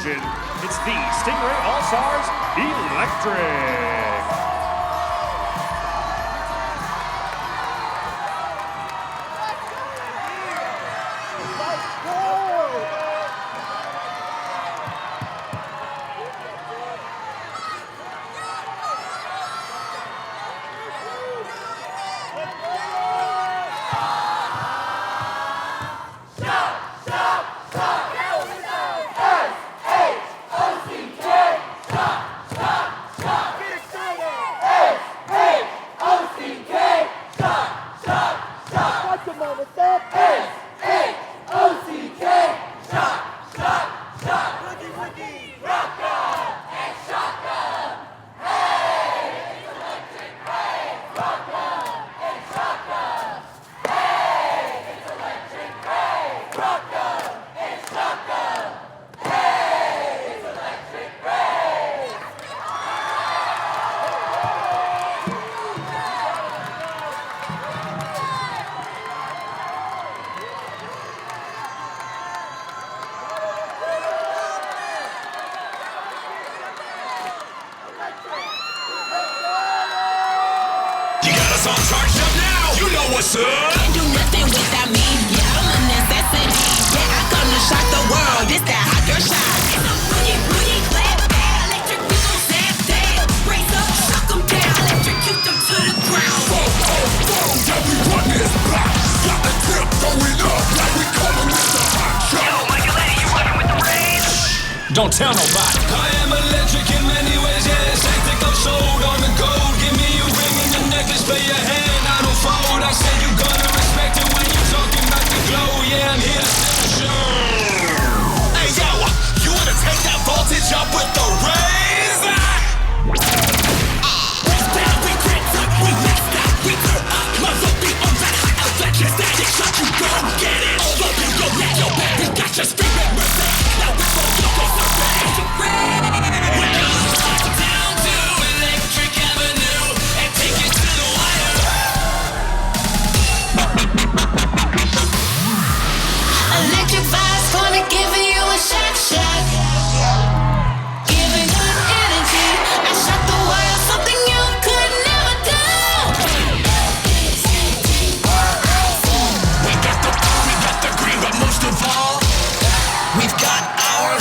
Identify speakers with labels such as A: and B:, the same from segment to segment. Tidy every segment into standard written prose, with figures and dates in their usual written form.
A: explosion. It's the Stingray Allstars Electric.
B: All charged up now, you know what's up.
C: Can't do nothing without me, yeah, I'm a necessity. Yeah, I come to shock the world, this that hot girl shot. It's a boogie, boogie, clap, bad, electric, we gon' zap that. Raise up, shock them down, electrocute them to the ground.
B: Everyone is back, got the tip going up, like we call them Mr. Hot Shot.
D: Yo, Michael Lady, you working with the rays?
B: Don't tell nobody. I am electric in many ways, yeah, it's hectic, I'm sold on the gold. Give me a ring and a necklace, play your hand, I don't fold. I said you gonna respect it when you talking about the glow, yeah, I'm here to show. Hey yo, you wanna take that voltage up with the rays? Down, we cranked up, we maxed out, we turn up. Muzzle beat on that high electric static shot, you gon' get it. All up in your neck, your back, we got your screaming mercy. Now we gon' go survey. We're gonna talk down to Electric Avenue and take it to the wire.
C: Electric vibes gonna give you a shock. Giving good energy, I shock the world, something you could never do.
B: We got the green, but most of all, we've got our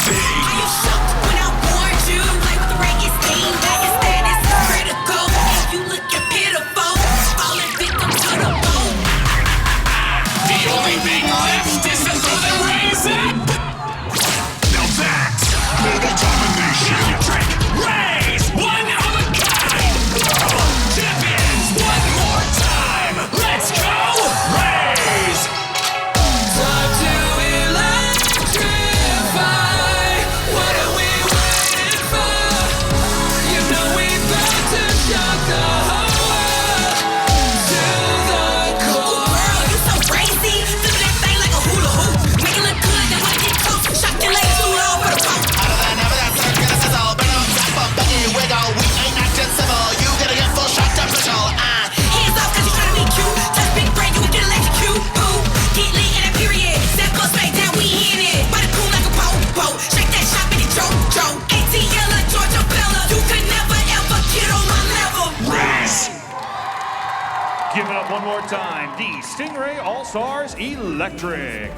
B: thing.
C: Are you shocked when I warned you? Play with the reggae steam, back and status is critical. If you looking pitiful, falling victim to the bone.
B: The only thing left is to throw the rays up. Now that's global domination. Electric rays, one of a kind. Champions, one more time. Let's go, rays. Time to electrify. What are we waiting for? You know we've got to shock the whole world to the core.
C: Girl, you so crazy, do that thing like a hula hoop. Make it look good, then when it get close, shock your legs, do it all for the pump.
E: Out of that, never that circus is all burn up, zap up, Becky wiggle. We ain't acting civil. You gotta get full shot to patrol.
C: Hands off, cause you tryna be cute. Touch big brain, you can get electrocute. Ooh, get lit in that period. That bust right down, we in it. Body cool like a boat. Shake that shop in the joke. ATL, Georgia Bella. You could never ever get on my level.
A: Give it up one more time, the Stingray Allstars Electric.